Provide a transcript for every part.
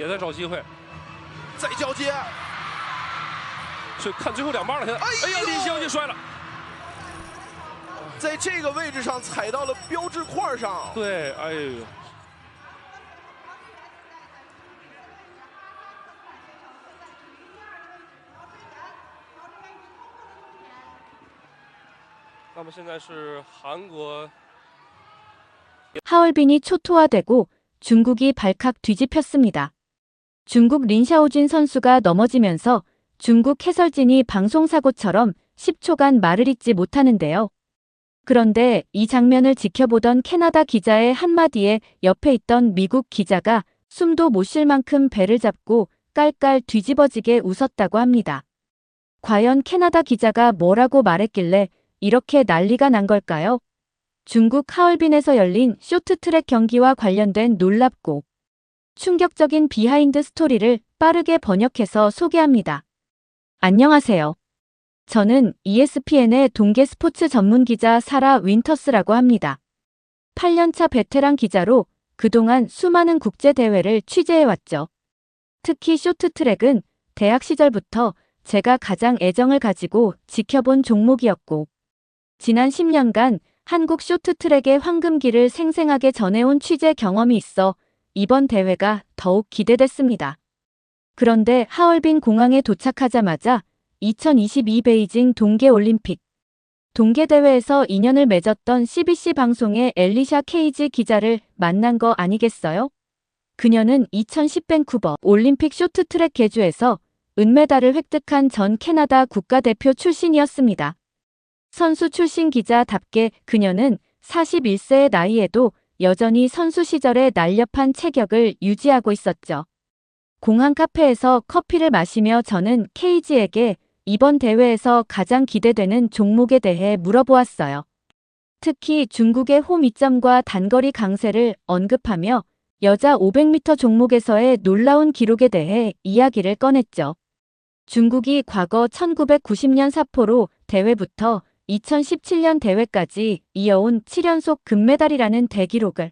也在找机会，再交接，是看最后两棒了。现在，哎呀，李霄就摔了。在这个位置上踩到了标志块上。对，哎呦。那么现在是韩国 하얼빈이 초토화되고 중국이 발칵 뒤집혔습니다. 중국 린샤오진 선수가 넘어지면서 중국 해설진이 방송사고처럼 10초간 말을 잇지 못하는데요. 그런데 이 장면을 지켜보던 캐나다 기자의 한마디에 옆에 있던 미국 기자가 숨도 못 쉴 만큼 배를 잡고 깔깔 뒤집어지게 웃었다고 합니다. 과연 캐나다 기자가 뭐라고 말했길래 이렇게 난리가 난 걸까요? 중국 하얼빈에서 열린 쇼트트랙 경기와 관련된 놀랍고 충격적인 비하인드 스토리를 빠르게 번역해서 소개합니다. 안녕하세요. 저는 ESPN의 동계 스포츠 전문 기자 사라 윈터스라고 합니다. 8년차 베테랑 기자로 그동안 수많은 국제대회를 취재해왔죠. 특히 쇼트트랙은 대학 시절부터 제가 가장 애정을 가지고 지켜본 종목이었고 지난 10년간 한국 쇼트트랙의 황금기를 생생하게 전해온 취재 경험이 있어 이번 대회가 더욱 기대됐습니다. 그런데 하얼빈 공항에 도착하자마자 2022 베이징 동계올림픽 동계대회에서 인연을 맺었던 CBC 방송의 엘리샤 케이지 기자를 만난 거 아니겠어요? 그녀는 2010 밴쿠버 올림픽 쇼트트랙 계주에서 은메달을 획득한 전 캐나다 국가대표 출신이었습니다. 선수 출신 기자답게 그녀는 41세의 나이에도 여전히 선수 시절의 날렵한 체격을 유지하고 있었죠. 공항 카페에서 커피를 마시며 저는 케이지에게 이번 대회에서 가장 기대되는 종목에 대해 물어보았어요. 특히 중국의 호 미점과 단거리 강세를 언급하며 여자 500m 종목에서의 놀라운 기록에 대해 이야기를 꺼냈죠. 중국이 과거 1990년 사포로 대회부터 2017년 대회까지 이어온 7연속 금메달이라는 대기록을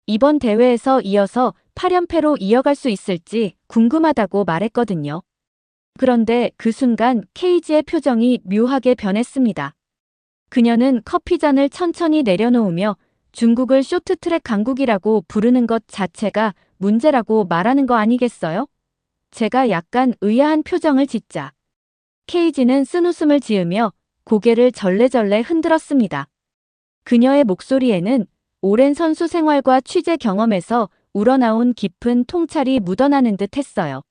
이번 대회에서 이어서 8연패로 이어갈 수 있을지 궁금하다고 말했거든요. 그런데 그 순간 케이지의 표정이 묘하게 변했습니다. 그녀는 커피잔을 천천히 내려놓으며 중국을 쇼트트랙 강국이라고 부르는 것 자체가 문제라고 말하는 거 아니겠어요? 제가 약간 의아한 표정을 짓자 케이지는 쓴웃음을 지으며 고개를 절레절레 흔들었습니다. 그녀의 목소리에는 오랜 선수 생활과 취재 경험에서 우러나온 깊은 통찰이 묻어나는 듯 했어요.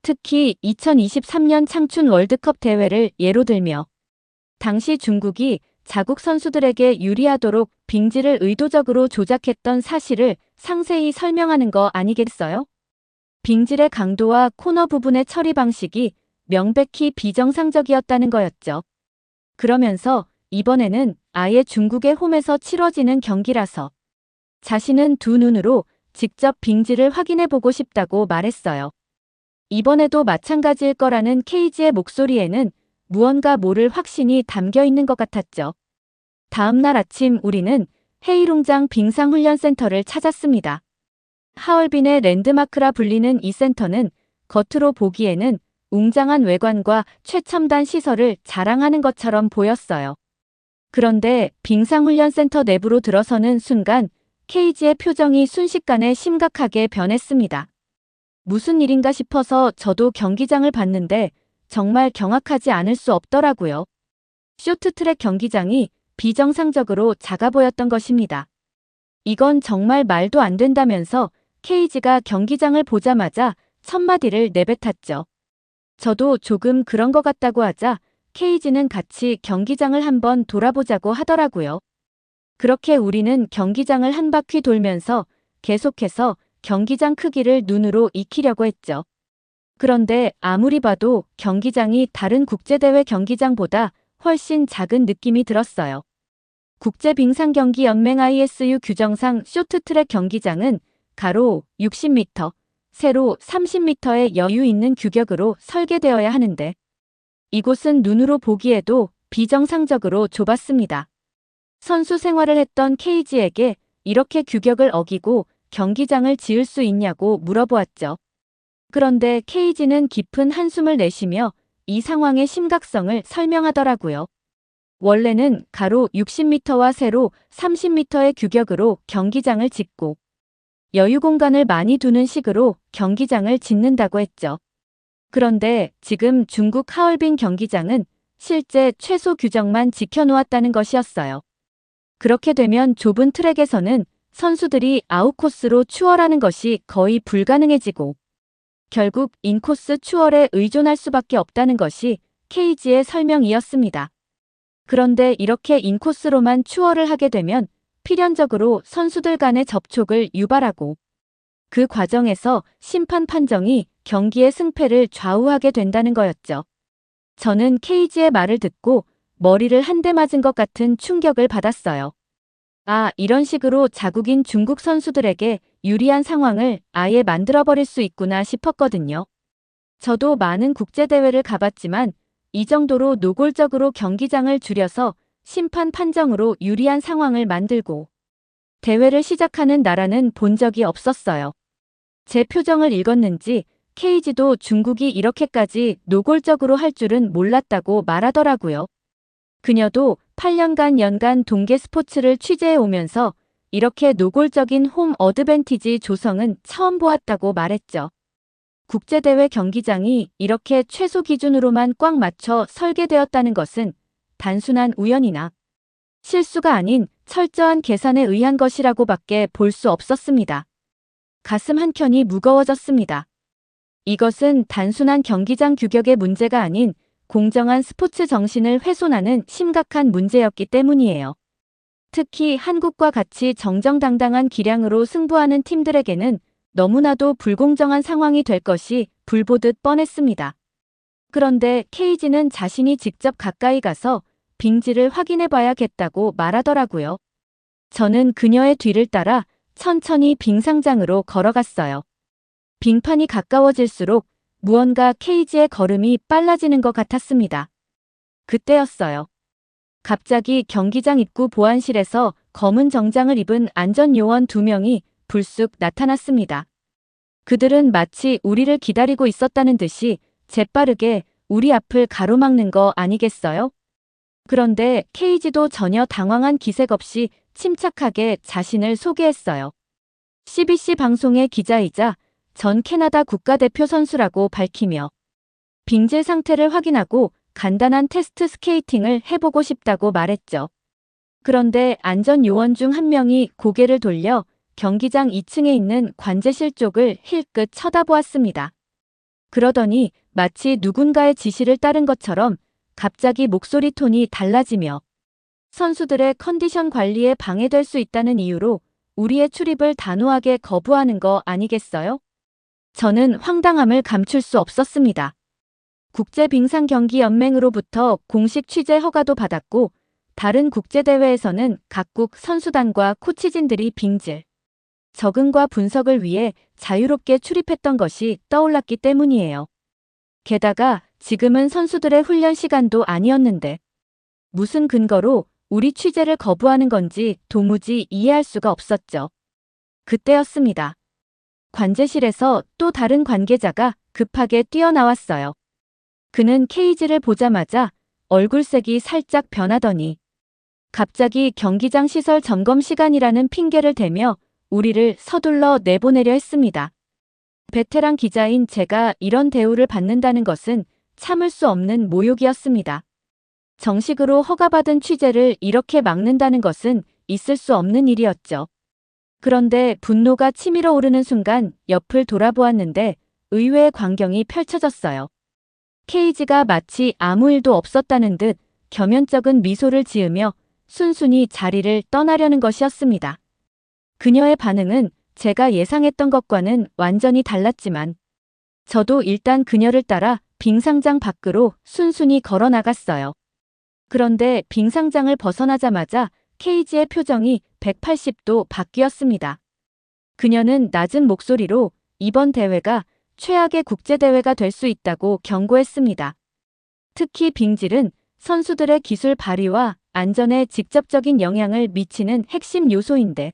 특히 2023년 창춘 월드컵 대회를 예로 들며 당시 중국이 자국 선수들에게 유리하도록 빙지를 의도적으로 조작했던 사실을 상세히 설명하는 거 아니겠어요? 빙질의 강도와 코너 부분의 처리 방식이 명백히 비정상적이었다는 거였죠. 그러면서 이번에는 아예 중국의 홈에서 치러지는 경기라서 자신은 두 눈으로 직접 빙질을 확인해보고 싶다고 말했어요. 이번에도 마찬가지일 거라는 케이지의 목소리에는 무언가 모를 확신이 담겨 있는 것 같았죠. 다음 날 아침 우리는 헤이룽장 빙상훈련센터를 찾았습니다. 하얼빈의 랜드마크라 불리는 이 센터는 겉으로 보기에는 웅장한 외관과 최첨단 시설을 자랑하는 것처럼 보였어요. 그런데 빙상훈련센터 내부로 들어서는 순간 케이지의 표정이 순식간에 심각하게 변했습니다. 무슨 일인가 싶어서 저도 경기장을 봤는데 정말 경악하지 않을 수 없더라고요. 쇼트트랙 경기장이 비정상적으로 작아 보였던 것입니다. 이건 정말 말도 안 된다면서 케이지가 경기장을 보자마자 첫마디를 내뱉었죠. 저도 조금 그런 것 같다고 하자 케이지는 같이 경기장을 한번 돌아보자고 하더라고요. 그렇게 우리는 경기장을 한 바퀴 돌면서 계속해서 경기장 크기를 눈으로 익히려고 했죠. 그런데 아무리 봐도 경기장이 다른 국제대회 경기장보다 훨씬 작은 느낌이 들었어요. 국제빙상경기연맹 ISU 규정상 쇼트트랙 경기장은 가로 60m, 세로 30m의 여유 있는 규격으로 설계되어야 하는데 이곳은 눈으로 보기에도 비정상적으로 좁았습니다. 선수 생활을 했던 케이지에게 이렇게 규격을 어기고 경기장을 지을 수 있냐고 물어보았죠. 그런데 KG는 깊은 한숨을 내쉬며 이 상황의 심각성을 설명하더라고요. 원래는 가로 60m와 세로 30m의 규격으로 경기장을 짓고 여유 공간을 많이 두는 식으로 경기장을 짓는다고 했죠. 그런데 지금 중국 하얼빈 경기장은 실제 최소 규정만 지켜놓았다는 것이었어요. 그렇게 되면 좁은 트랙에서는 선수들이 아웃코스로 추월하는 것이 거의 불가능해지고 결국 인코스 추월에 의존할 수밖에 없다는 것이 KG의 설명이었습니다. 그런데 이렇게 인코스로만 추월을 하게 되면 필연적으로 선수들 간의 접촉을 유발하고 그 과정에서 심판 판정이 경기의 승패를 좌우하게 된다는 거였죠. 저는 KG의 말을 듣고 머리를 한 대 맞은 것 같은 충격을 받았어요. 아, 이런 식으로 자국인 중국 선수들에게 유리한 상황을 아예 만들어버릴 수 있구나 싶었거든요. 저도 많은 국제대회를 가봤지만 이 정도로 노골적으로 경기장을 줄여서 심판 판정으로 유리한 상황을 만들고 대회를 시작하는 나라는 본 적이 없었어요. 제 표정을 읽었는지 KG도 중국이 이렇게까지 노골적으로 할 줄은 몰랐다고 말하더라고요. 그녀도 8년간 연간 동계 스포츠를 취재해 오면서 이렇게 노골적인 홈 어드밴티지 조성은 처음 보았다고 말했죠. 국제대회 경기장이 이렇게 최소 기준으로만 꽉 맞춰 설계되었다는 것은 단순한 우연이나 실수가 아닌 철저한 계산에 의한 것이라고밖에 볼 수 없었습니다. 가슴 한켠이 무거워졌습니다. 이것은 단순한 경기장 규격의 문제가 아닌 공정한 스포츠 정신을 훼손하는 심각한 문제였기 때문이에요. 특히 한국과 같이 정정당당한 기량으로 승부하는 팀들에게는 너무나도 불공정한 상황이 될 것이 불보듯 뻔했습니다. 그런데 KG는 자신이 직접 가까이 가서 빙지를 확인해 봐야겠다고 말하더라고요. 저는 그녀의 뒤를 따라 천천히 빙상장으로 걸어갔어요. 빙판이 가까워질수록 무언가 KG의 걸음이 빨라지는 것 같았습니다. 그때였어요. 갑자기 경기장 입구 보안실에서 검은 정장을 입은 안전요원 2명이 불쑥 나타났습니다. 그들은 마치 우리를 기다리고 있었다는 듯이 재빠르게 우리 앞을 가로막는 거 아니겠어요? 그런데 KG도 전혀 당황한 기색 없이 침착하게 자신을 소개했어요. CBC 방송의 기자이자 전 캐나다 국가대표 선수라고 밝히며 빙질 상태를 확인하고 간단한 테스트 스케이팅을 해보고 싶다고 말했죠. 그런데 안전요원 중 한 명이 고개를 돌려 경기장 2층에 있는 관제실 쪽을 힐끗 쳐다보았습니다. 그러더니 마치 누군가의 지시를 따른 것처럼 갑자기 목소리 톤이 달라지며 선수들의 컨디션 관리에 방해될 수 있다는 이유로 우리의 출입을 단호하게 거부하는 거 아니겠어요? 저는 황당함을 감출 수 없었습니다. 국제빙상경기연맹으로부터 공식 취재 허가도 받았고 다른 국제대회에서는 각국 선수단과 코치진들이 빙질, 적응과 분석을 위해 자유롭게 출입했던 것이 떠올랐기 때문이에요. 게다가 지금은 선수들의 훈련 시간도 아니었는데 무슨 근거로 우리 취재를 거부하는 건지 도무지 이해할 수가 없었죠. 그때였습니다. 관제실에서 또 다른 관계자가 급하게 뛰어나왔어요. 그는 KG를 보자마자 얼굴색이 살짝 변하더니 갑자기 경기장 시설 점검 시간이라는 핑계를 대며 우리를 서둘러 내보내려 했습니다. 베테랑 기자인 제가 이런 대우를 받는다는 것은 참을 수 없는 모욕이었습니다. 정식으로 허가받은 취재를 이렇게 막는다는 것은 있을 수 없는 일이었죠. 그런데 분노가 치밀어 오르는 순간 옆을 돌아보았는데 의외의 광경이 펼쳐졌어요. KG가 마치 아무 일도 없었다는 듯 겸연쩍은 미소를 지으며 순순히 자리를 떠나려는 것이었습니다. 그녀의 반응은 제가 예상했던 것과는 완전히 달랐지만 저도 일단 그녀를 따라 빙상장 밖으로 순순히 걸어 나갔어요. 그런데 빙상장을 벗어나자마자 KG의 표정이 180도 바뀌었습니다. 그녀는 낮은 목소리로 이번 대회가 최악의 국제대회가 될 수 있다고 경고했습니다. 특히 빙질은 선수들의 기술 발휘와 안전에 직접적인 영향을 미치는 핵심 요소인데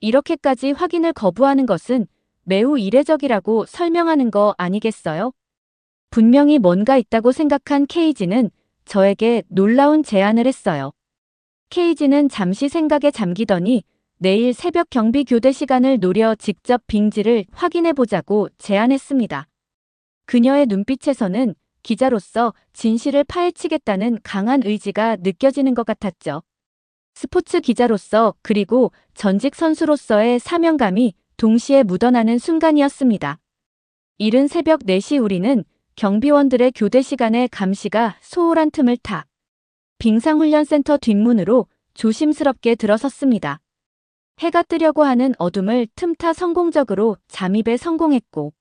이렇게까지 확인을 거부하는 것은 매우 이례적이라고 설명하는 거 아니겠어요? 분명히 뭔가 있다고 생각한 케이지는 저에게 놀라운 제안을 했어요. 케이지는 잠시 생각에 잠기더니 내일 새벽 경비 교대 시간을 노려 직접 빙지를 확인해보자고 제안했습니다. 그녀의 눈빛에서는 기자로서 진실을 파헤치겠다는 강한 의지가 느껴지는 것 같았죠. 스포츠 기자로서 그리고 전직 선수로서의 사명감이 동시에 묻어나는 순간이었습니다. 이른 새벽 4시 우리는 경비원들의 교대 시간에 감시가 소홀한 틈을 타 빙상훈련센터 뒷문으로 조심스럽게 들어섰습니다. 해가 뜨려고 하는 어둠을 틈타 성공적으로 잠입에 성공했고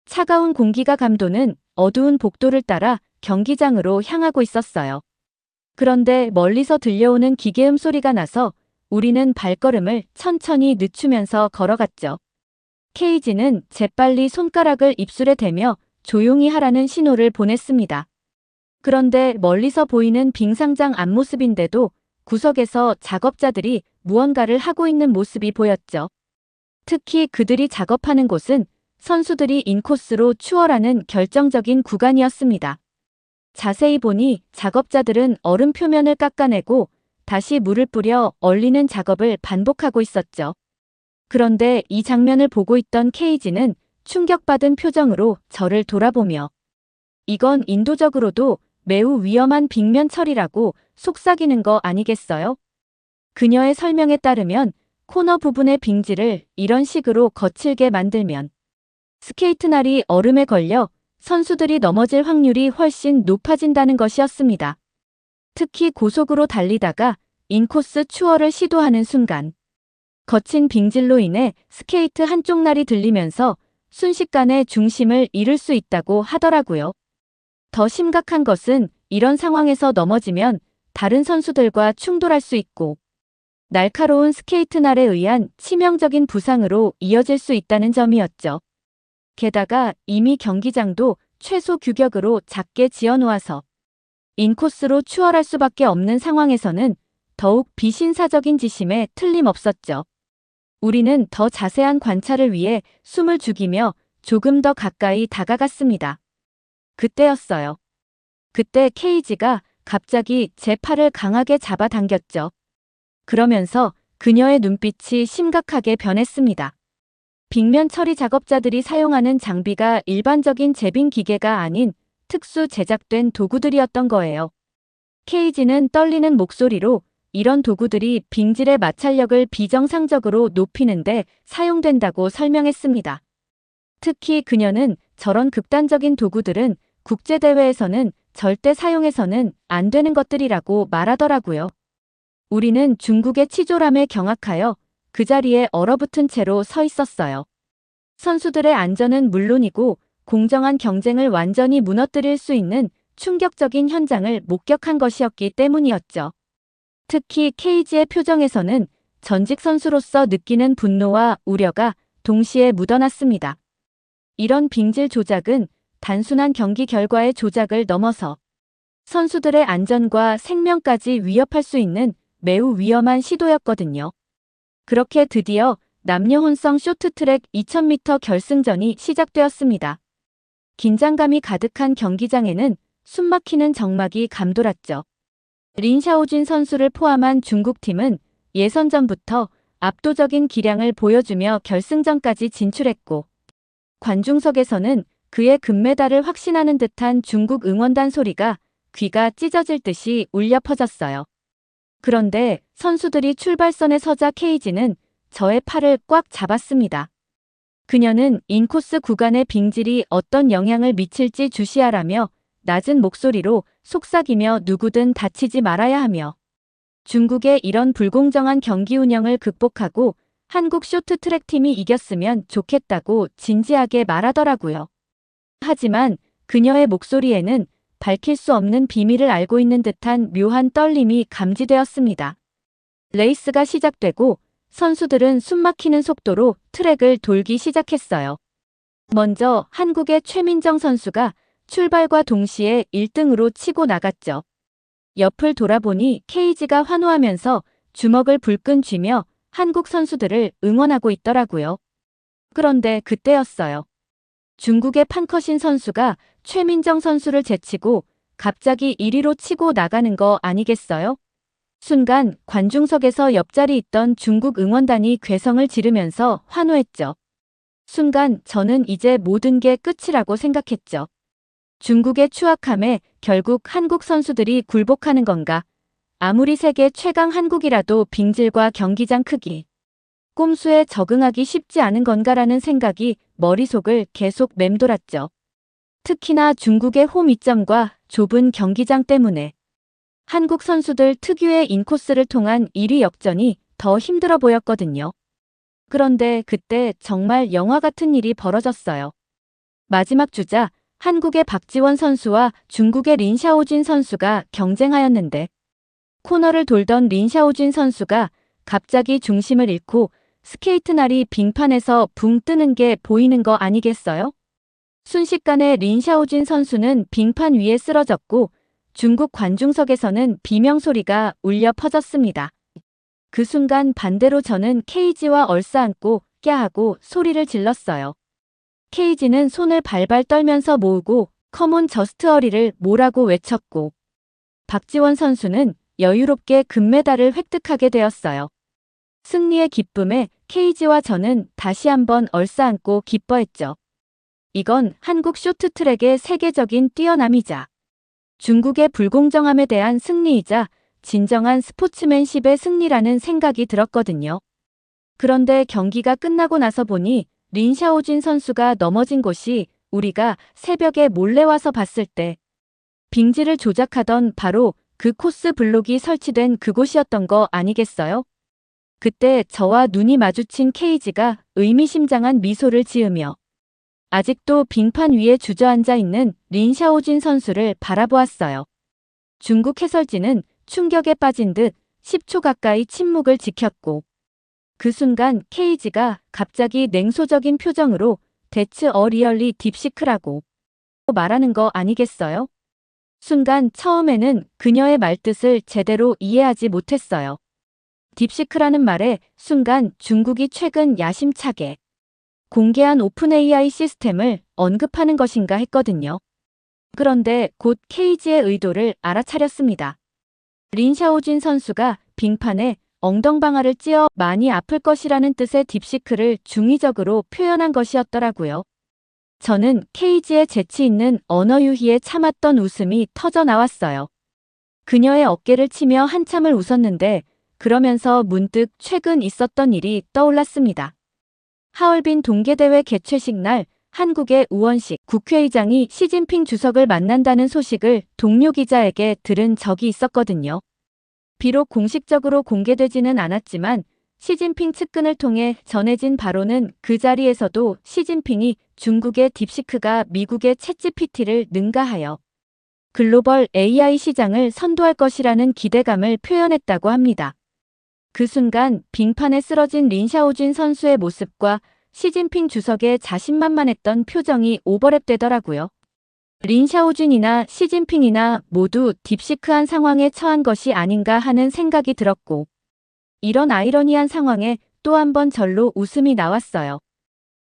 차가운 공기가 감도는 어두운 복도를 따라 경기장으로 향하고 있었어요. 그런데 멀리서 들려오는 기계음 소리가 나서 우리는 발걸음을 천천히 늦추면서 걸어갔죠. 케이지는 재빨리 손가락을 입술에 대며 조용히 하라는 신호를 보냈습니다. 그런데 멀리서 보이는 빙상장 앞모습인데도 구석에서 작업자들이 무언가를 하고 있는 모습이 보였죠. 특히 그들이 작업하는 곳은 선수들이 인코스로 추월하는 결정적인 구간이었습니다. 자세히 보니 작업자들은 얼음 표면을 깎아내고 다시 물을 뿌려 얼리는 작업을 반복하고 있었죠. 그런데 이 장면을 보고 있던 케이지는 충격받은 표정으로 저를 돌아보며 이건 인도적으로도 매우 위험한 빙면 처리라고 속삭이는 거 아니겠어요? 그녀의 설명에 따르면 코너 부분의 빙지를 이런 식으로 거칠게 만들면 스케이트날이 얼음에 걸려 선수들이 넘어질 확률이 훨씬 높아진다는 것이었습니다. 특히 고속으로 달리다가 인코스 추월을 시도하는 순간 거친 빙질로 인해 스케이트 한쪽 날이 들리면서 순식간에 중심을 잃을 수 있다고 하더라고요. 더 심각한 것은 이런 상황에서 넘어지면 다른 선수들과 충돌할 수 있고 날카로운 스케이트날에 의한 치명적인 부상으로 이어질 수 있다는 점이었죠. 게다가 이미 경기장도 최소 규격으로 작게 지어놓아서 인코스로 추월할 수밖에 없는 상황에서는 더욱 비신사적인 지심에 틀림없었죠. 우리는 더 자세한 관찰을 위해 숨을 죽이며 조금 더 가까이 다가갔습니다. 그때였어요. 그때 케이지가 갑자기 제 팔을 강하게 잡아당겼죠. 그러면서 그녀의 눈빛이 심각하게 변했습니다. 빙면 처리 작업자들이 사용하는 장비가 일반적인 제빙 기계가 아닌 특수 제작된 도구들이었던 거예요. 케이지는 떨리는 목소리로 이런 도구들이 빙질의 마찰력을 비정상적으로 높이는데 사용된다고 설명했습니다. 특히 그녀는 저런 극단적인 도구들은 국제대회에서는 절대 사용해서는 안 되는 것들이라고 말하더라고요. 우리는 중국의 치졸함에 경악하여 그 자리에 얼어붙은 채로 서 있었어요. 선수들의 안전은 물론이고 공정한 경쟁을 완전히 무너뜨릴 수 있는 충격적인 현장을 목격한 것이었기 때문이었죠. 특히 케이지의 표정에서는 전직 선수로서 느끼는 분노와 우려가 동시에 묻어났습니다. 이런 빙질 조작은 단순한 경기 결과의 조작을 넘어서 선수들의 안전과 생명까지 위협할 수 있는 매우 위험한 시도였거든요. 그렇게 드디어 남녀 혼성 쇼트트랙 2000m 결승전이 시작되었습니다. 긴장감이 가득한 경기장에는 숨막히는 정막이 감돌았죠. 린샤오진 선수를 포함한 중국팀은 예선전부터 압도적인 기량을 보여주며 결승전까지 진출했고 관중석에서는 그의 금메달을 확신하는 듯한 중국 응원단 소리가 귀가 찢어질 듯이 울려 퍼졌어요. 그런데 선수들이 출발선에 서자 케이지는 저의 팔을 꽉 잡았습니다. 그녀는 인코스 구간의 빙질이 어떤 영향을 미칠지 주시하라며 낮은 목소리로 속삭이며 누구든 다치지 말아야 하며 중국의 이런 불공정한 경기 운영을 극복하고 한국 쇼트트랙팀이 이겼으면 좋겠다고 진지하게 말하더라고요. 하지만 그녀의 목소리에는 밝힐 수 없는 비밀을 알고 있는 듯한 묘한 떨림이 감지되었습니다. 레이스가 시작되고 선수들은 숨막히는 속도로 트랙을 돌기 시작했어요. 먼저 한국의 최민정 선수가 출발과 동시에 1등으로 치고 나갔죠. 옆을 돌아보니 케이지가 환호하면서 주먹을 불끈 쥐며 한국 선수들을 응원하고 있더라고요. 그런데 그때였어요. 중국의 판커신 선수가 최민정 선수를 제치고 갑자기 1위로 치고 나가는 거 아니겠어요? 순간 관중석에서 옆자리 있던 중국 응원단이 괴성을 지르면서 환호했죠. 순간 저는 이제 모든 게 끝이라고 생각했죠. 중국의 추악함에 결국 한국 선수들이 굴복하는 건가? 아무리 세계 최강 한국이라도 빙질과 경기장 크기, 꼼수에 적응하기 쉽지 않은 건가라는 생각이 머릿속을 계속 맴돌았죠. 특히나 중국의 홈 이점과 좁은 경기장 때문에 한국 선수들 특유의 인코스를 통한 1위 역전이 더 힘들어 보였거든요. 그런데 그때 정말 영화 같은 일이 벌어졌어요. 마지막 주자 한국의 박지원 선수와 중국의 린샤오진 선수가 경쟁하였는데 코너를 돌던 린샤오진 선수가 갑자기 중심을 잃고 스케이트 날이 빙판에서 붕 뜨는 게 보이는 거 아니겠어요? 순식간에 린샤오진 선수는 빙판 위에 쓰러졌고 중국 관중석에서는 비명소리가 울려 퍼졌습니다. 그 순간 반대로 저는 케이지와 얼싸안고 꺄하고 소리를 질렀어요. 케이지는 손을 발발 떨면서 모으고 컴온 저스트 어리를 뭐라고 외쳤고 박지원 선수는 여유롭게 금메달을 획득하게 되었어요. 승리의 기쁨에 케이지와 저는 다시 한번 얼싸안고 기뻐했죠. 이건 한국 쇼트트랙의 세계적인 뛰어남이자 중국의 불공정함에 대한 승리이자 진정한 스포츠맨십의 승리라는 생각이 들었거든요. 그런데 경기가 끝나고 나서 보니 린샤오진 선수가 넘어진 곳이 우리가 새벽에 몰래 와서 봤을 때 빙지를 조작하던 바로 그 코스 블록이 설치된 그곳이었던 거 아니겠어요? 그때 저와 눈이 마주친 케이지가 의미심장한 미소를 지으며 아직도 빙판 위에 주저앉아 있는 린샤오진 선수를 바라보았어요. 중국 해설진은 충격에 빠진 듯 10초 가까이 침묵을 지켰고 그 순간 케이지가 갑자기 냉소적인 표정으로 That's a really 딥시크라고 말하는 거 아니겠어요? 순간 처음에는 그녀의 말뜻을 제대로 이해하지 못했어요. 딥시크라는 말에 순간 중국이 최근 야심차게 공개한 오픈 AI 시스템을 언급하는 것인가 했거든요. 그런데 곧 케이지의 의도를 알아차렸습니다. 린샤오진 선수가 빙판에 엉덩방아를 찧어 많이 아플 것이라는 뜻의 딥시크를 중의적으로 표현한 것이었더라고요. 저는 케이지의 재치 있는 언어 유희에 참았던 웃음이 터져 나왔어요. 그녀의 어깨를 치며 한참을 웃었는데 그러면서 문득 최근 있었던 일이 떠올랐습니다. 하얼빈 동계대회 개최식 날 한국의 우원식 국회의장이 시진핑 주석을 만난다는 소식을 동료 기자에게 들은 적이 있었거든요. 비록 공식적으로 공개되지는 않았지만 시진핑 측근을 통해 전해진 바로는 그 자리에서도 시진핑이 중국의 딥시크가 미국의 챗GPT를 능가하여 글로벌 AI 시장을 선도할 것이라는 기대감을 표현했다고 합니다. 그 순간 빙판에 쓰러진 린샤오진 선수의 모습과 시진핑 주석의 자신만만했던 표정이 오버랩되더라고요. 린샤오진이나 시진핑이나 모두 딥시크한 상황에 처한 것이 아닌가 하는 생각이 들었고 이런 아이러니한 상황에 또 한 번 절로 웃음이 나왔어요.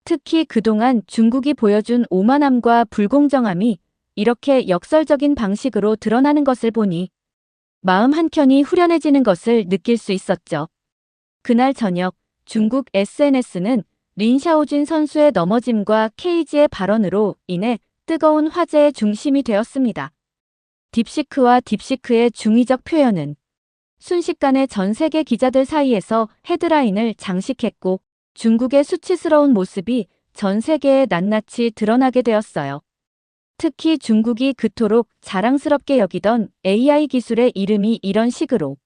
특히 그동안 중국이 보여준 오만함과 불공정함이 이렇게 역설적인 방식으로 드러나는 것을 보니 마음 한켠이 후련해지는 것을 느낄 수 있었죠. 그날 저녁 중국 SNS는 린샤오진 선수의 넘어짐과 케이지의 발언으로 인해 뜨거운 화제의 중심이 되었습니다. 딥시크와 딥시크의 중의적 표현은 순식간에 전 세계 기자들 사이에서 헤드라인을 장식했고 중국의 수치스러운 모습이 전 세계에 낱낱이 드러나게 되었어요. 특히 중국이 그토록 자랑스럽게 여기던 AI 기술의 이름이 이런 식으로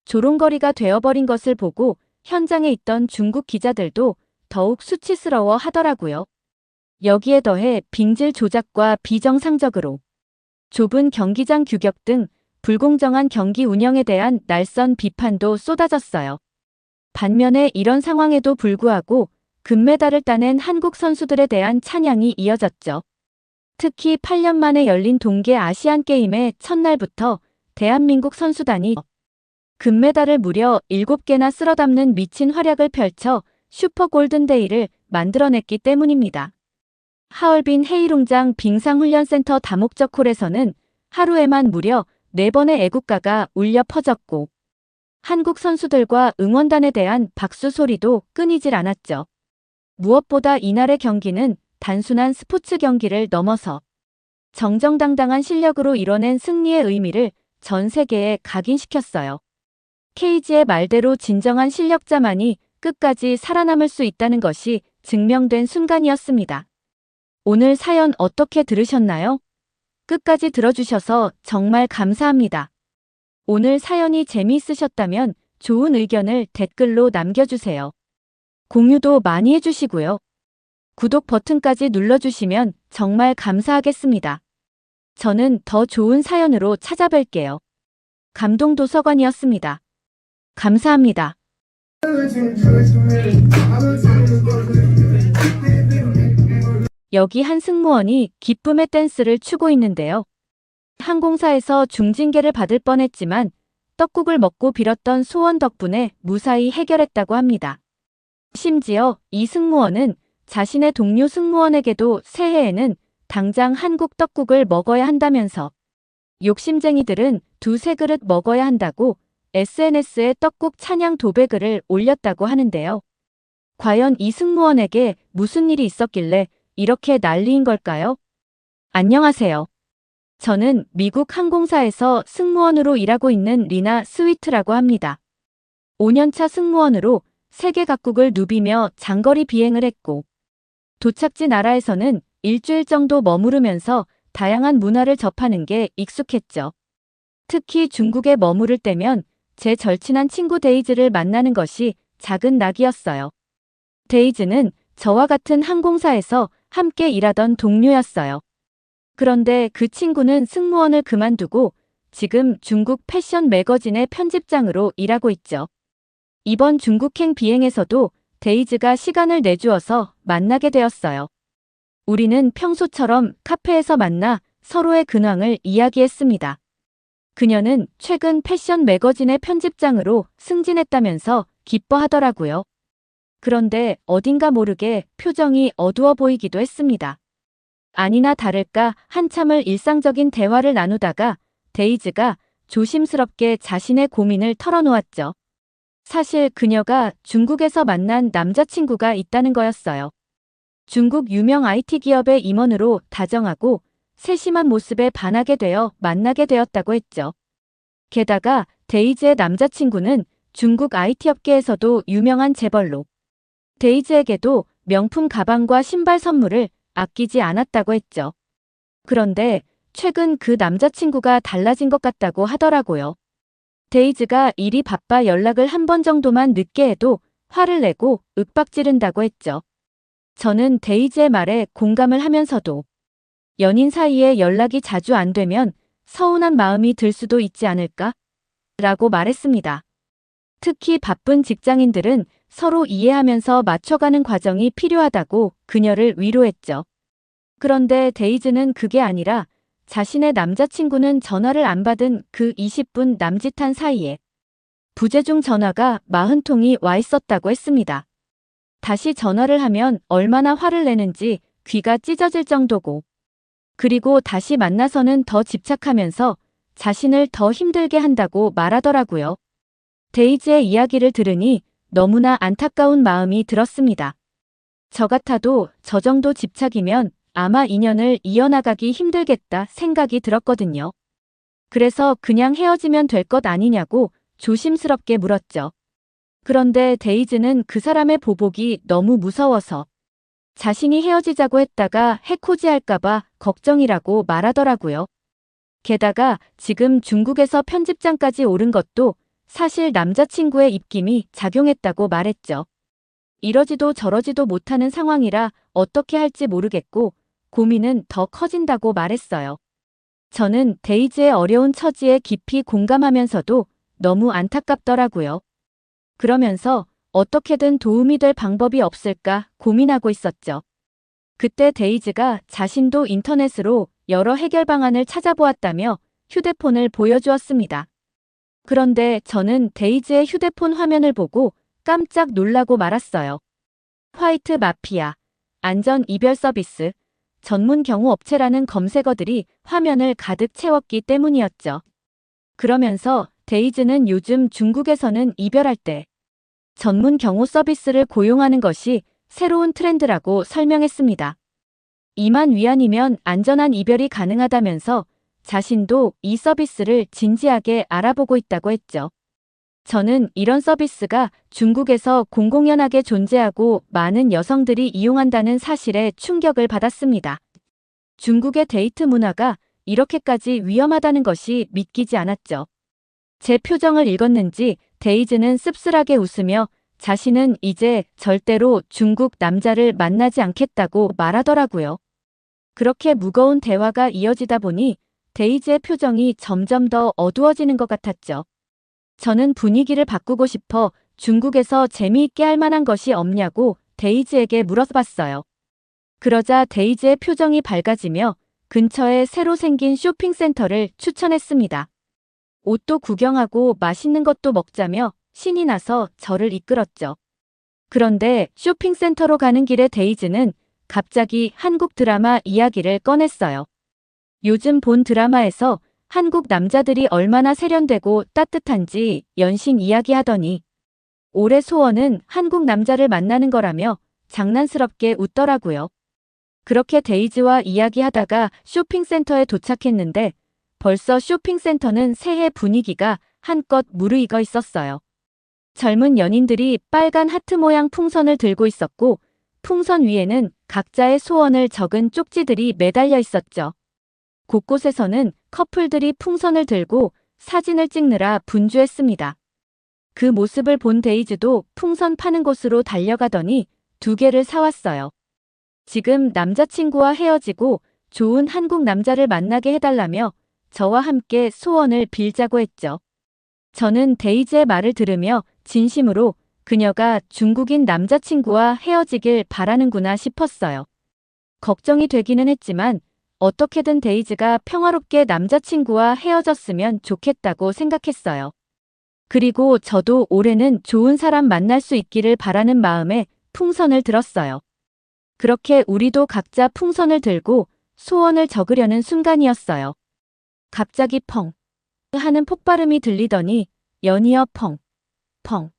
조롱거리가 되어버린 것을 보고 현장에 있던 중국 기자들도 더욱 수치스러워 하더라고요. 여기에 더해 빙질 조작과 비정상적으로 좁은 경기장 규격 등 불공정한 경기 운영에 대한 날선 비판도 쏟아졌어요. 반면에 이런 상황에도 불구하고 금메달을 따낸 한국 선수들에 대한 찬양이 이어졌죠. 특히 8년 만에 열린 동계 아시안게임의 첫날부터 대한민국 선수단이 금메달을 무려 7개나 쓸어담는 미친 활약을 펼쳐 슈퍼 골든데이를 만들어냈기 때문입니다. 하얼빈 헤이룽장 빙상훈련센터 다목적홀에서는 하루에만 무려 4번의 애국가가 울려 퍼졌고 한국 선수들과 응원단에 대한 박수 소리도 끊이질 않았죠. 무엇보다 이날의 경기는 단순한 스포츠 경기를 넘어서 정정당당한 실력으로 이뤄낸 승리의 의미를 전 세계에 각인시켰어요. 케이지의 말대로 진정한 실력자만이 끝까지 살아남을 수 있다는 것이 증명된 순간이었습니다. 오늘 사연 어떻게 들으셨나요? 끝까지 들어주셔서 정말 감사합니다. 오늘 사연이 재미있으셨다면 좋은 의견을 댓글로 남겨주세요. 공유도 많이 해주시고요. 구독 버튼까지 눌러주시면 정말 감사하겠습니다. 저는 더 좋은 사연으로 찾아뵐게요. 감동도서관이었습니다. 감사합니다. 여기 한 승무원이 기쁨의 댄스를 추고 있는데요. 항공사에서 중징계를 받을 뻔했지만 떡국을 먹고 빌었던 소원 덕분에 무사히 해결했다고 합니다. 심지어 이 승무원은 자신의 동료 승무원에게도 새해에는 당장 한국 떡국을 먹어야 한다면서 욕심쟁이들은 2-3그릇 먹어야 한다고 SNS에 떡국 찬양 도배글을 올렸다고 하는데요. 과연 이 승무원에게 무슨 일이 있었길래 이렇게 난리인 걸까요? 안녕하세요. 저는 미국 항공사에서 승무원으로 일하고 있는 리나 스위트라고 합니다. 5년차 승무원으로 세계 각국을 누비며 장거리 비행을 했고 도착지 나라에서는 일주일 정도 머무르면서 다양한 문화를 접하는 게 익숙했죠. 특히 중국에 머무를 때면 제 절친한 친구 데이즈를 만나는 것이 작은 낙이었어요. 데이즈는 저와 같은 항공사에서 함께 일하던 동료였어요. 그런데 그 친구는 승무원을 그만두고 지금 중국 패션 매거진의 편집장으로 일하고 있죠. 이번 중국행 비행에서도 데이즈가 시간을 내주어서 만나게 되었어요. 우리는 평소처럼 카페에서 만나 서로의 근황을 이야기했습니다. 그녀는 최근 패션 매거진의 편집장으로 승진했다면서 기뻐하더라고요. 그런데 어딘가 모르게 표정이 어두워 보이기도 했습니다. 아니나 다를까 한참을 일상적인 대화를 나누다가 데이즈가 조심스럽게 자신의 고민을 털어놓았죠. 사실 그녀가 중국에서 만난 남자친구가 있다는 거였어요. 중국 유명 IT 기업의 임원으로 다정하고 세심한 모습에 반하게 되어 만나게 되었다고 했죠. 게다가 데이즈의 남자친구는 중국 IT 업계에서도 유명한 재벌로 데이즈에게도 명품 가방과 신발 선물을 아끼지 않았다고 했죠. 그런데 최근 그 남자친구가 달라진 것 같다고 하더라고요. 데이즈가 일이 바빠 연락을 한 번 정도만 늦게 해도 화를 내고 윽박지른다고 했죠. 저는 데이즈의 말에 공감을 하면서도 연인 사이에 연락이 자주 안 되면 서운한 마음이 들 수도 있지 않을까? 라고 말했습니다. 특히 바쁜 직장인들은 서로 이해하면서 맞춰가는 과정이 필요하다고 그녀를 위로했죠. 그런데 데이즈는 그게 아니라 자신의 남자친구는 전화를 안 받은 그 20분 남짓한 사이에 부재중 전화가 40통이 와 있었다고 했습니다. 다시 전화를 하면 얼마나 화를 내는지 귀가 찢어질 정도고 그리고 다시 만나서는 더 집착하면서 자신을 더 힘들게 한다고 말하더라고요. 데이즈의 이야기를 들으니 너무나 안타까운 마음이 들었습니다. 저 같아도 저 정도 집착이면 아마 인연을 이어나가기 힘들겠다 생각이 들었거든요. 그래서 그냥 헤어지면 될 것 아니냐고 조심스럽게 물었죠. 그런데 데이즈는 그 사람의 보복이 너무 무서워서 자신이 헤어지자고 했다가 해코지할까봐 걱정이라고 말하더라고요. 게다가 지금 중국에서 편집장까지 오른 것도 사실 남자친구의 입김이 작용했다고 말했죠. 이러지도 저러지도 못하는 상황이라 어떻게 할지 모르겠고 고민은 더 커진다고 말했어요. 저는 데이즈의 어려운 처지에 깊이 공감하면서도 너무 안타깝더라고요. 그러면서 어떻게든 도움이 될 방법이 없을까 고민하고 있었죠. 그때 데이즈가 자신도 인터넷으로 여러 해결 방안을 찾아보았다며 휴대폰을 보여주었습니다. 그런데 저는 데이즈의 휴대폰 화면을 보고 깜짝 놀라고 말았어요. 화이트 마피아, 안전 이별 서비스, 전문 경호 업체라는 검색어들이 화면을 가득 채웠기 때문이었죠. 그러면서 데이즈는 요즘 중국에서는 이별할 때 전문 경호 서비스를 고용하는 것이 새로운 트렌드라고 설명했습니다. 2만 위안이면 안전한 이별이 가능하다면서 자신도 이 서비스를 진지하게 알아보고 있다고 했죠. 저는 이런 서비스가 중국에서 공공연하게 존재하고 많은 여성들이 이용한다는 사실에 충격을 받았습니다. 중국의 데이트 문화가 이렇게까지 위험하다는 것이 믿기지 않았죠. 제 표정을 읽었는지 데이즈는 씁쓸하게 웃으며 자신은 이제 절대로 중국 남자를 만나지 않겠다고 말하더라고요. 그렇게 무거운 대화가 이어지다 보니 데이즈의 표정이 점점 더 어두워지는 것 같았죠. 저는 분위기를 바꾸고 싶어 중국에서 재미있게 할 만한 것이 없냐고 데이즈에게 물어봤어요. 그러자 데이즈의 표정이 밝아지며 근처에 새로 생긴 쇼핑센터를 추천했습니다. 옷도 구경하고 맛있는 것도 먹자며 신이 나서 저를 이끌었죠. 그런데 쇼핑센터로 가는 길에 데이즈는 갑자기 한국 드라마 이야기를 꺼냈어요. 요즘 본 드라마에서 한국 남자들이 얼마나 세련되고 따뜻한지 연신 이야기하더니 올해 소원은 한국 남자를 만나는 거라며 장난스럽게 웃더라고요. 그렇게 데이즈와 이야기하다가 쇼핑센터에 도착했는데 벌써 쇼핑센터는 새해 분위기가 한껏 무르익어 있었어요. 젊은 연인들이 빨간 하트 모양 풍선을 들고 있었고 풍선 위에는 각자의 소원을 적은 쪽지들이 매달려 있었죠. 곳곳에서는 커플들이 풍선을 들고 사진을 찍느라 분주했습니다. 그 모습을 본 데이즈도 풍선 파는 곳으로 달려가더니 2개를 사왔어요. 지금 남자친구와 헤어지고 좋은 한국 남자를 만나게 해달라며 저와 함께 소원을 빌자고 했죠. 저는 데이즈의 말을 들으며 진심으로 그녀가 중국인 남자친구와 헤어지길 바라는구나 싶었어요. 걱정이 되기는 했지만 어떻게든 데이즈가 평화롭게 남자친구와 헤어졌으면 좋겠다고 생각했어요. 그리고 저도 올해는 좋은 사람 만날 수 있기를 바라는 마음에 풍선을 들었어요. 그렇게 우리도 각자 풍선을 들고 소원을 적으려는 순간이었어요. 갑자기 펑 하는 폭발음이 들리더니 연이어 펑, 펑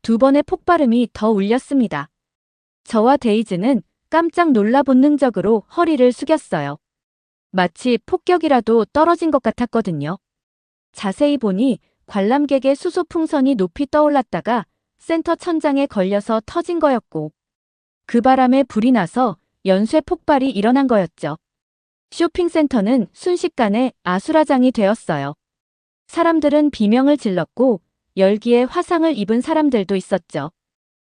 2번의 폭발음이 더 울렸습니다. 저와 데이즈는 깜짝 놀라 본능적으로 허리를 숙였어요. 마치 폭격이라도 떨어진 것 같았거든요. 자세히 보니 관람객의 수소풍선이 높이 떠올랐다가 센터 천장에 걸려서 터진 거였고 그 바람에 불이 나서 연쇄 폭발이 일어난 거였죠. 쇼핑센터는 순식간에 아수라장이 되었어요. 사람들은 비명을 질렀고 열기에 화상을 입은 사람들도 있었죠.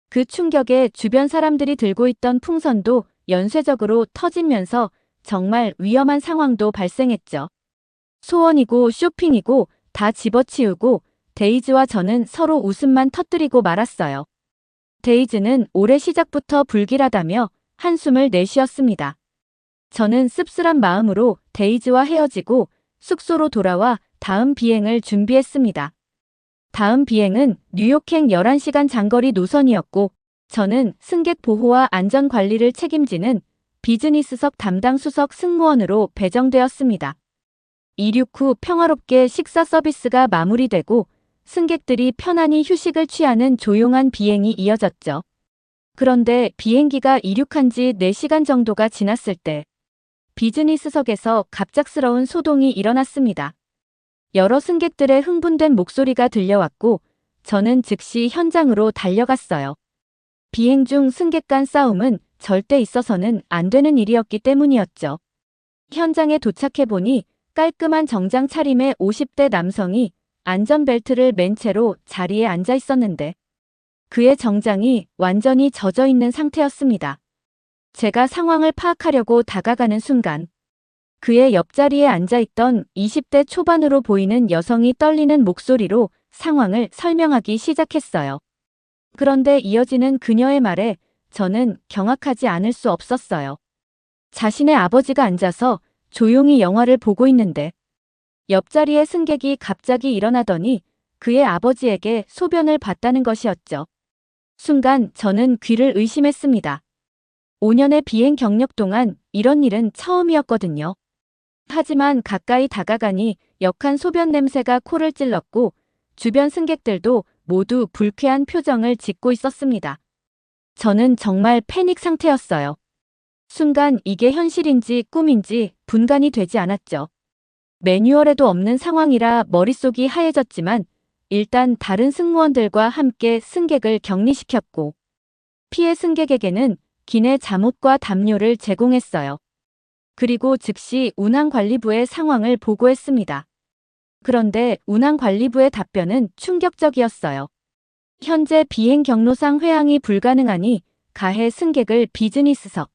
그 충격에 주변 사람들이 들고 있던 풍선도 연쇄적으로 터지면서 정말 위험한 상황도 발생했죠. 소원이고 쇼핑이고 다 집어치우고 데이즈와 저는 서로 웃음만 터뜨리고 말았어요. 데이즈는 올해 시작부터 불길하다며 한숨을 내쉬었습니다. 저는 씁쓸한 마음으로 데이즈와 헤어지고 숙소로 돌아와 다음 비행을 준비했습니다. 다음 비행은 뉴욕행 11시간 장거리 노선이었고 저는 승객 보호와 안전 관리를 책임지는 비즈니스석 담당 수석 승무원으로 배정되었습니다. 이륙 후 평화롭게 식사 서비스가 마무리되고 승객들이 편안히 휴식을 취하는 조용한 비행이 이어졌죠. 그런데 비행기가 이륙한 지 4시간 정도가 지났을 때 비즈니스석에서 갑작스러운 소동이 일어났습니다. 여러 승객들의 흥분된 목소리가 들려왔고 저는 즉시 현장으로 달려갔어요. 비행 중 승객 간 싸움은 절대 있어서는 안 되는 일이었기 때문이었죠. 현장에 도착해보니 깔끔한 정장 차림의 50대 남성이 안전벨트를 맨 채로 자리에 앉아 있었는데 그의 정장이 완전히 젖어 있는 상태였습니다. 제가 상황을 파악하려고 다가가는 순간 그의 옆자리에 앉아있던 20대 초반으로 보이는 여성이 떨리는 목소리로 상황을 설명하기 시작했어요. 그런데 이어지는 그녀의 말에 저는 경악하지 않을 수 없었어요. 자신의 아버지가 앉아서 조용히 영화를 보고 있는데 옆자리의 승객이 갑자기 일어나더니 그의 아버지에게 소변을 봤다는 것이었죠. 순간 저는 귀를 의심했습니다. 5년의 비행 경력 동안 이런 일은 처음이었거든요. 하지만 가까이 다가가니 역한 소변 냄새가 코를 찔렀고 주변 승객들도 모두 불쾌한 표정을 짓고 있었습니다. 저는 정말 패닉 상태였어요. 순간 이게 현실인지 꿈인지 분간이 되지 않았죠. 매뉴얼에도 없는 상황이라 머릿속이 하얘졌지만 일단 다른 승무원들과 함께 승객을 격리시켰고 피해 승객에게는 기내 잠옷과 담요를 제공했어요. 그리고 즉시 운항관리부에 상황을 보고했습니다. 그런데 운항관리부의 답변은 충격적이었어요. 현재 비행 경로상 회항이 불가능하니 가해 승객을 비즈니스석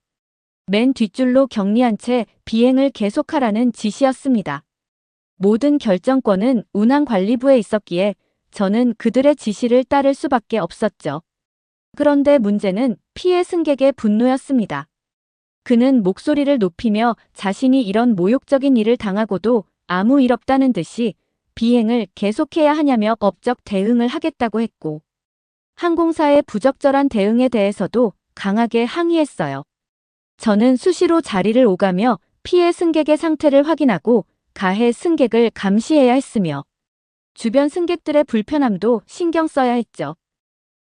맨 뒷줄로 격리한 채 비행을 계속하라는 지시였습니다. 모든 결정권은 운항관리부에 있었기에 저는 그들의 지시를 따를 수밖에 없었죠. 그런데 문제는 피해 승객의 분노였습니다. 그는 목소리를 높이며 자신이 이런 모욕적인 일을 당하고도 아무 일 없다는 듯이 비행을 계속해야 하냐며 법적 대응을 하겠다고 했고 항공사의 부적절한 대응에 대해서도 강하게 항의했어요. 저는 수시로 자리를 오가며 피해 승객의 상태를 확인하고 가해 승객을 감시해야 했으며 주변 승객들의 불편함도 신경 써야 했죠.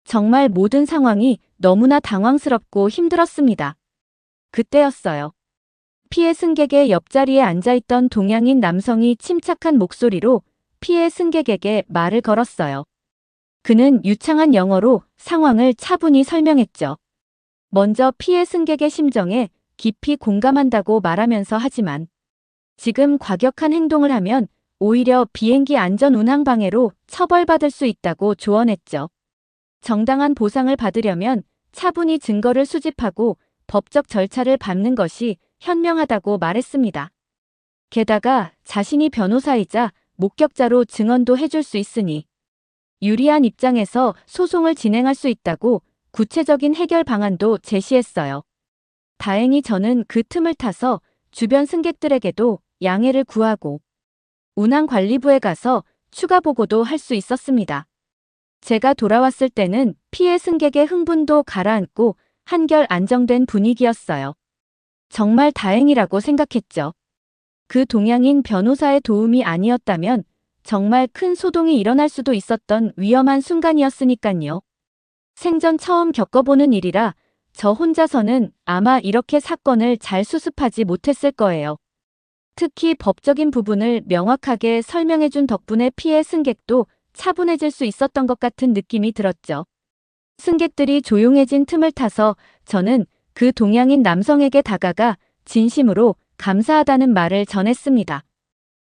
정말 모든 상황이 너무나 당황스럽고 힘들었습니다. 그때였어요. 피해 승객의 옆자리에 앉아있던 동양인 남성이 침착한 목소리로 피해 승객에게 말을 걸었어요. 그는 유창한 영어로 상황을 차분히 설명했죠. 먼저 피해 승객의 심정에 깊이 공감한다고 말하면서 하지만 지금 과격한 행동을 하면 오히려 비행기 안전 운항 방해로 처벌받을 수 있다고 조언했죠. 정당한 보상을 받으려면 차분히 증거를 수집하고 법적 절차를 밟는 것이 현명하다고 말했습니다. 게다가 자신이 변호사이자 목격자로 증언도 해줄 수 있으니 유리한 입장에서 소송을 진행할 수 있다고 구체적인 해결 방안도 제시했어요. 다행히 저는 그 틈을 타서 주변 승객들에게도 양해를 구하고 운항관리부에 가서 추가 보고도 할 수 있었습니다. 제가 돌아왔을 때는 피해 승객의 흥분도 가라앉고 한결 안정된 분위기였어요. 정말 다행이라고 생각했죠. 그 동양인 변호사의 도움이 아니었다면 정말 큰 소동이 일어날 수도 있었던 위험한 순간이었으니깐요. 생전 처음 겪어보는 일이라 저 혼자서는 아마 이렇게 사건을 잘 수습하지 못했을 거예요. 특히 법적인 부분을 명확하게 설명해준 덕분에 피해 승객도 차분해질 수 있었던 것 같은 느낌이 들었죠. 승객들이 조용해진 틈을 타서 저는 그 동양인 남성에게 다가가 진심으로 감사하다는 말을 전했습니다.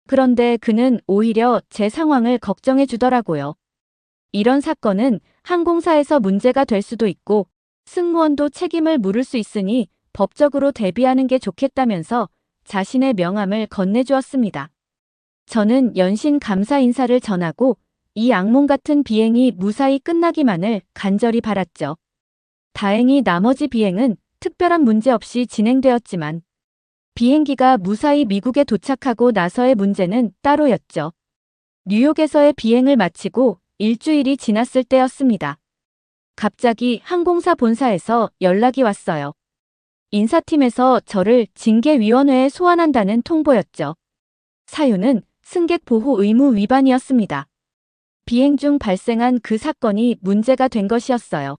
그런데 그는 오히려 제 상황을 걱정해 주더라고요. 이런 사건은 항공사에서 문제가 될 수도 있고 승무원도 책임을 물을 수 있으니 법적으로 대비하는 게 좋겠다면서 자신의 명함을 건네주었습니다. 저는 연신 감사 인사를 전하고 이 악몽 같은 비행이 무사히 끝나기만을 간절히 바랐죠. 다행히 나머지 비행은 특별한 문제 없이 진행되었지만 비행기가 무사히 미국에 도착하고 나서의 문제는 따로였죠. 뉴욕에서의 비행을 마치고 일주일이 지났을 때였습니다. 갑자기 항공사 본사에서 연락이 왔어요. 인사팀에서 저를 징계위원회에 소환한다는 통보였죠. 사유는 승객 보호 의무 위반이었습니다. 비행 중 발생한 그 사건이 문제가 된 것이었어요.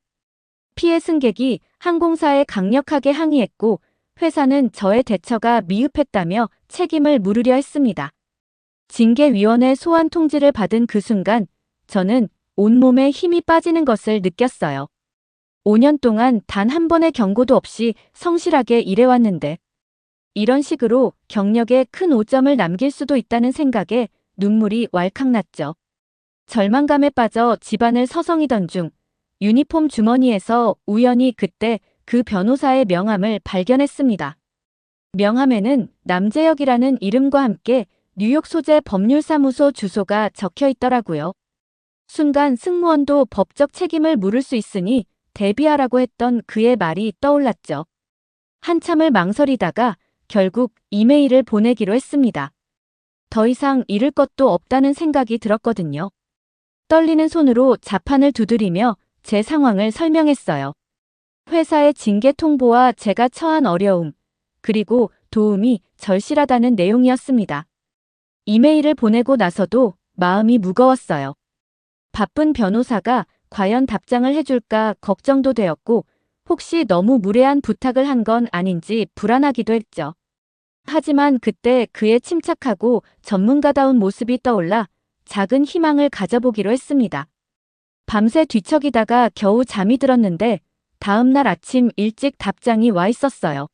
피해 승객이 항공사에 강력하게 항의했고 회사는 저의 대처가 미흡했다며 책임을 물으려 했습니다. 징계위원회 소환 통지를 받은 그 순간 저는 온몸에 힘이 빠지는 것을 느꼈어요. 5년 동안 단 한 번의 경고도 없이 성실하게 일해왔는데 이런 식으로 경력에 큰 오점을 남길 수도 있다는 생각에 눈물이 왈칵 났죠. 절망감에 빠져 집안을 서성이던 중 유니폼 주머니에서 우연히 그때 그 변호사의 명함을 발견했습니다. 명함에는 남재혁이라는 이름과 함께 뉴욕 소재 법률사무소 주소가 적혀 있더라고요. 순간 승무원도 법적 책임을 물을 수 있으니 대비하라고 했던 그의 말이 떠올랐죠. 한참을 망설이다가 결국 이메일을 보내기로 했습니다. 더 이상 잃을 것도 없다는 생각이 들었거든요. 떨리는 손으로 자판을 두드리며 제 상황을 설명했어요. 회사의 징계 통보와 제가 처한 어려움, 그리고 도움이 절실하다는 내용이었습니다. 이메일을 보내고 나서도 마음이 무거웠어요. 바쁜 변호사가 과연 답장을 해줄까 걱정도 되었고, 혹시 너무 무례한 부탁을 한 건 아닌지 불안하기도 했죠. 하지만 그때 그의 침착하고 전문가다운 모습이 떠올라 작은 희망을 가져보기로 했습니다. 밤새 뒤척이다가 겨우 잠이 들었는데 다음 날 아침 일찍 답장이 와 있었어요.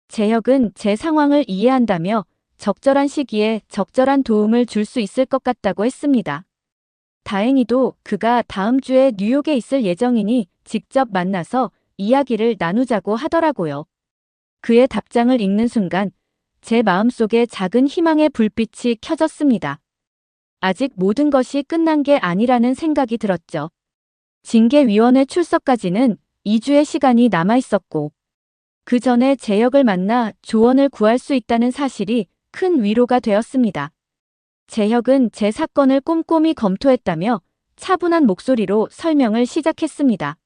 재혁은 제 상황을 이해한다며 적절한 시기에 적절한 도움을 줄 수 있을 것 같다고 했습니다. 다행히도 그가 다음 주에 뉴욕에 있을 예정이니 직접 만나서 이야기를 나누자고 하더라고요. 그의 답장을 읽는 순간 제 마음속에 작은 희망의 불빛이 켜졌습니다. 아직 모든 것이 끝난 게 아니라는 생각이 들었죠. 징계위원회 출석까지는 2주의 시간이 남아 있었고, 그 전에 재혁을 만나 조언을 구할 수 있다는 사실이 큰 위로가 되었습니다. 재혁은 제 사건을 꼼꼼히 검토했다며 차분한 목소리로 설명을 시작했습니다.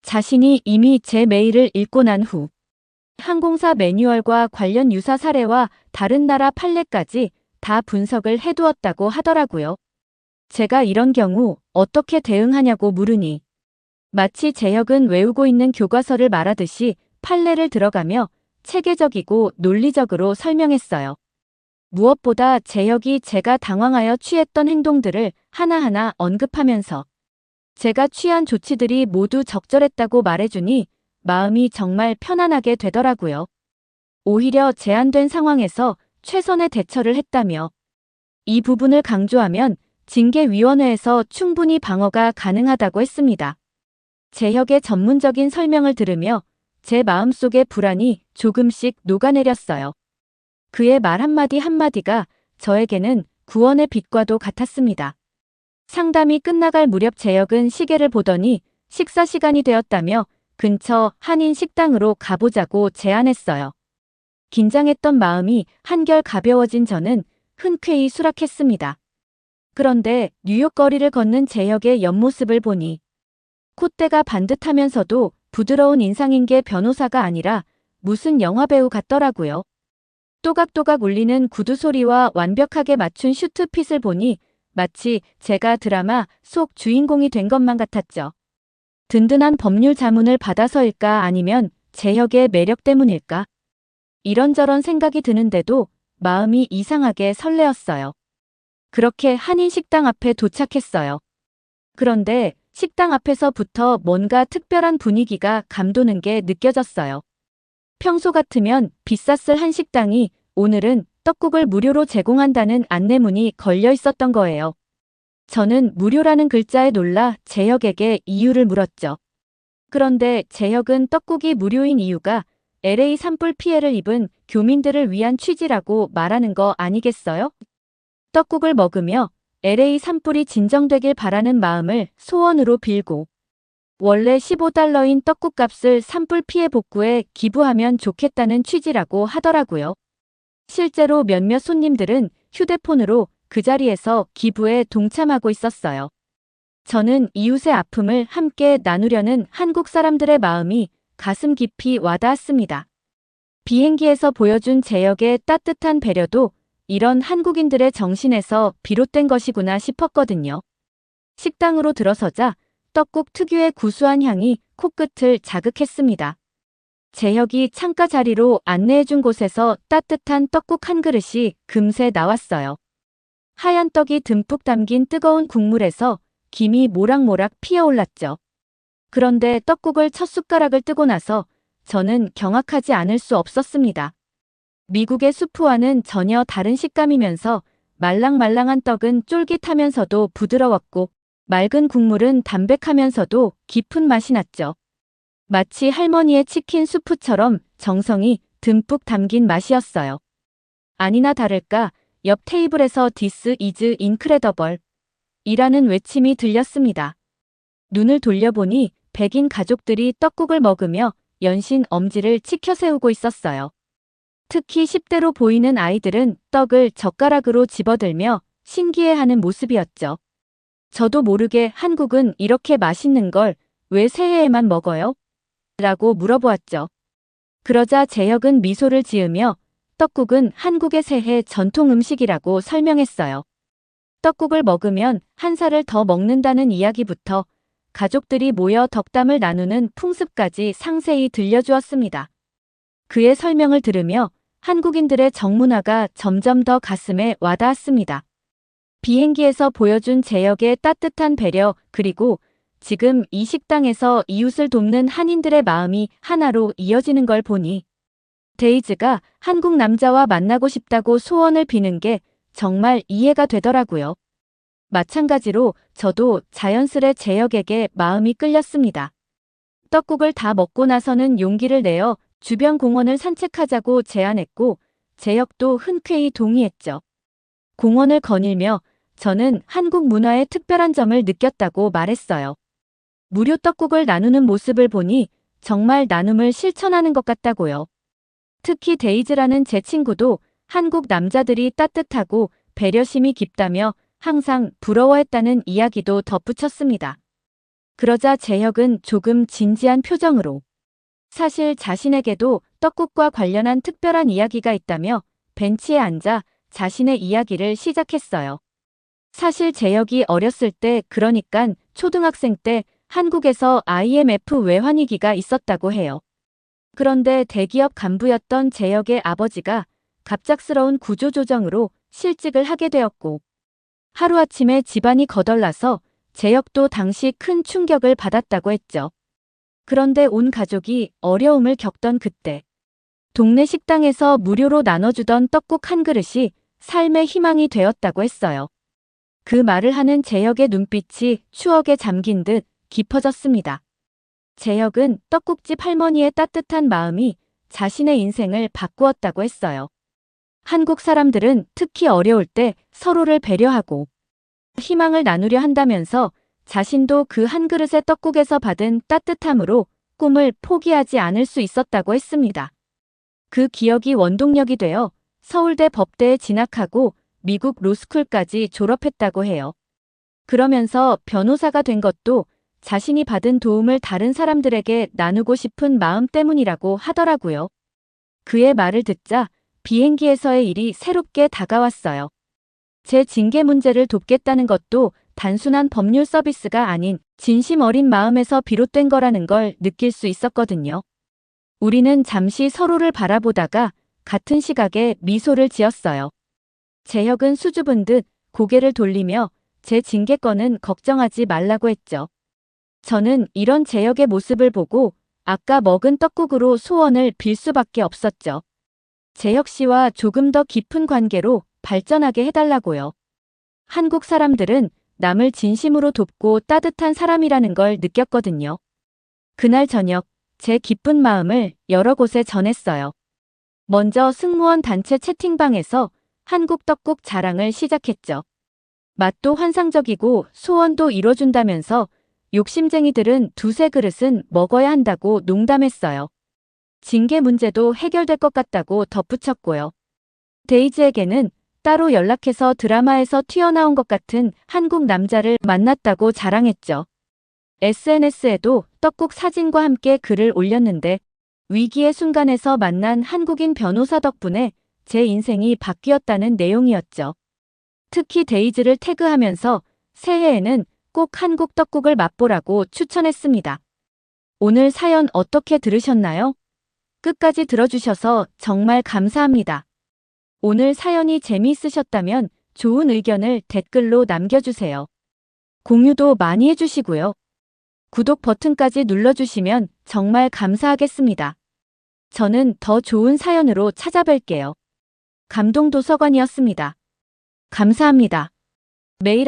자신이 이미 제 메일을 읽고 난 후 항공사 매뉴얼과 관련 유사 사례와 다른 나라 판례까지 다 분석을 해두었다고 하더라고요. 제가 이런 경우 어떻게 대응하냐고 물으니 마치 재혁은 외우고 있는 교과서를 말하듯이 판례를 들어가며 체계적이고 논리적으로 설명했어요. 무엇보다 재혁이 제가 당황하여 취했던 행동들을 하나하나 언급하면서 제가 취한 조치들이 모두 적절했다고 말해주니 마음이 정말 편안하게 되더라고요. 오히려 제한된 상황에서 최선의 대처를 했다며 이 부분을 강조하면 징계위원회에서 충분히 방어가 가능하다고 했습니다. 재혁의 전문적인 설명을 들으며 제 마음속의 불안이 조금씩 녹아내렸어요. 그의 말 한마디 한마디가 저에게는 구원의 빛과도 같았습니다. 상담이 끝나갈 무렵 재혁은 시계를 보더니 식사 시간이 되었다며 근처 한인 식당으로 가보자고 제안했어요. 긴장했던 마음이 한결 가벼워진 저는 흔쾌히 수락했습니다. 그런데 뉴욕 거리를 걷는 재혁의 옆모습을 보니 콧대가 반듯하면서도 부드러운 인상인 게 변호사가 아니라 무슨 영화배우 같더라고요. 또각또각 울리는 구두 소리와 완벽하게 맞춘 슈트핏을 보니 마치 제가 드라마 속 주인공이 된 것만 같았죠. 든든한 법률 자문을 받아서일까 아니면 재혁의 매력 때문일까? 이런저런 생각이 드는데도 마음이 이상하게 설레었어요. 그렇게 한인 식당 앞에 도착했어요. 그런데 식당 앞에서부터 뭔가 특별한 분위기가 감도는 게 느껴졌어요. 평소 같으면 비쌌을 한 식당이 오늘은 떡국을 무료로 제공한다는 안내문이 걸려 있었던 거예요. 저는 무료라는 글자에 놀라 재혁에게 이유를 물었죠. 그런데 재혁은 떡국이 무료인 이유가 LA 산불 피해를 입은 교민들을 위한 취지라고 말하는 거 아니겠어요? 떡국을 먹으며 LA 산불이 진정되길 바라는 마음을 소원으로 빌고 원래 $15인 떡국 값을 산불 피해 복구에 기부하면 좋겠다는 취지라고 하더라고요. 실제로 몇몇 손님들은 휴대폰으로 그 자리에서 기부에 동참하고 있었어요. 저는 이웃의 아픔을 함께 나누려는 한국 사람들의 마음이 가슴 깊이 와닿았습니다. 비행기에서 보여준 재혁의 따뜻한 배려도 이런 한국인들의 정신에서 비롯된 것이구나 싶었거든요. 식당으로 들어서자 떡국 특유의 구수한 향이 코끝을 자극했습니다. 재혁이 창가 자리로 안내해준 곳에서 따뜻한 떡국 한 그릇이 금세 나왔어요. 하얀 떡이 듬뿍 담긴 뜨거운 국물에서 김이 모락모락 피어올랐죠. 그런데 떡국을 첫 숟가락을 뜨고 나서 저는 경악하지 않을 수 없었습니다. 미국의 수프와는 전혀 다른 식감이면서 말랑말랑한 떡은 쫄깃하면서도 부드러웠고 맑은 국물은 담백하면서도 깊은 맛이 났죠. 마치 할머니의 치킨 수프처럼 정성이 듬뿍 담긴 맛이었어요. 아니나 다를까 옆 테이블에서 This is incredible 이라는 외침이 들렸습니다. 눈을 돌려보니 백인 가족들이 떡국을 먹으며 연신 엄지를 치켜 세우고 있었어요. 특히 10대로 보이는 아이들은 떡을 젓가락으로 집어들며 신기해하는 모습이었죠. 저도 모르게 한국은 이렇게 맛있는 걸 왜 새해에만 먹어요? 라고 물어보았죠. 그러자 재혁은 미소를 지으며 떡국은 한국의 새해 전통 음식이라고 설명했어요. 떡국을 먹으면 한 살을 더 먹는다는 이야기부터 가족들이 모여 덕담을 나누는 풍습까지 상세히 들려주었습니다. 그의 설명을 들으며 한국인들의 정문화가 점점 더 가슴에 와닿았습니다. 비행기에서 보여준 재혁의 따뜻한 배려, 그리고 지금 이 식당에서 이웃을 돕는 한인들의 마음이 하나로 이어지는 걸 보니 데이즈가 한국 남자와 만나고 싶다고 소원을 비는 게 정말 이해가 되더라고요. 마찬가지로 저도 자연스레 재혁에게 마음이 끌렸습니다. 떡국을 다 먹고 나서는 용기를 내어 주변 공원을 산책하자고 제안했고 재혁도 흔쾌히 동의했죠. 공원을 거닐며 저는 한국 문화의 특별한 점을 느꼈다고 말했어요. 무료 떡국을 나누는 모습을 보니 정말 나눔을 실천하는 것 같다고요. 특히 데이즈라는 제 친구도 한국 남자들이 따뜻하고 배려심이 깊다며 항상 부러워했다는 이야기도 덧붙였습니다. 그러자 재혁은 조금 진지한 표정으로 사실 자신에게도 떡국과 관련한 특별한 이야기가 있다며 벤치에 앉아 자신의 이야기를 시작했어요. 사실 재혁이 어렸을 때, 그러니깐 초등학생 때 한국에서 IMF 외환위기가 있었다고 해요. 그런데 대기업 간부였던 재혁의 아버지가 갑작스러운 구조조정으로 실직을 하게 되었고 하루아침에 집안이 거덜나서 재혁도 당시 큰 충격을 받았다고 했죠. 그런데 온 가족이 어려움을 겪던 그때 동네 식당에서 무료로 나눠주던 떡국 한 그릇이 삶의 희망이 되었다고 했어요. 그 말을 하는 재혁의 눈빛이 추억에 잠긴 듯 깊어졌습니다. 재혁은 떡국집 할머니의 따뜻한 마음이 자신의 인생을 바꾸었다고 했어요. 한국 사람들은 특히 어려울 때 서로를 배려하고 희망을 나누려 한다면서 자신도 그 한 그릇의 떡국에서 받은 따뜻함으로 꿈을 포기하지 않을 수 있었다고 했습니다. 그 기억이 원동력이 되어 서울대 법대에 진학하고 미국 로스쿨까지 졸업했다고 해요. 그러면서 변호사가 된 것도 자신이 받은 도움을 다른 사람들에게 나누고 싶은 마음 때문이라고 하더라고요. 그의 말을 듣자 비행기에서의 일이 새롭게 다가왔어요. 제 징계 문제를 돕겠다는 것도 단순한 법률 서비스가 아닌 진심 어린 마음에서 비롯된 거라는 걸 느낄 수 있었거든요. 우리는 잠시 서로를 바라보다가 같은 시각에 미소를 지었어요. 재혁은 수줍은 듯 고개를 돌리며 제 징계권은 걱정하지 말라고 했죠. 저는 이런 재혁의 모습을 보고 아까 먹은 떡국으로 소원을 빌 수밖에 없었죠. 재혁 씨와 조금 더 깊은 관계로 발전하게 해달라고요. 한국 사람들은 남을 진심으로 돕고 따뜻한 사람이라는 걸 느꼈거든요. 그날 저녁 제 기쁜 마음을 여러 곳에 전했어요. 먼저 승무원 단체 채팅방에서 한국 떡국 자랑을 시작했죠. 맛도 환상적이고 소원도 이뤄준다면서 욕심쟁이들은 두세 그릇은 먹어야 한다고 농담했어요. 징계 문제도 해결될 것 같다고 덧붙였고요. 데이즈에게는 따로 연락해서 드라마에서 튀어나온 것 같은 한국 남자를 만났다고 자랑했죠. SNS에도 떡국 사진과 함께 글을 올렸는데 위기의 순간에서 만난 한국인 변호사 덕분에 제 인생이 바뀌었다는 내용이었죠. 특히 데이즈를 태그하면서 새해에는 꼭 한국 떡국을 맛보라고 추천했습니다. 오늘 사연 어떻게 들으셨나요? 끝까지 들어주셔서 정말 감사합니다. 오늘 사연이 재미있으셨다면 좋은 의견을 댓글로 남겨주세요. 공유도 많이 해주시고요. 구독 버튼까지 눌러주시면 정말 감사하겠습니다. 저는 더 좋은 사연으로 찾아뵐게요. 감동도서관이었습니다. 감사합니다. 매일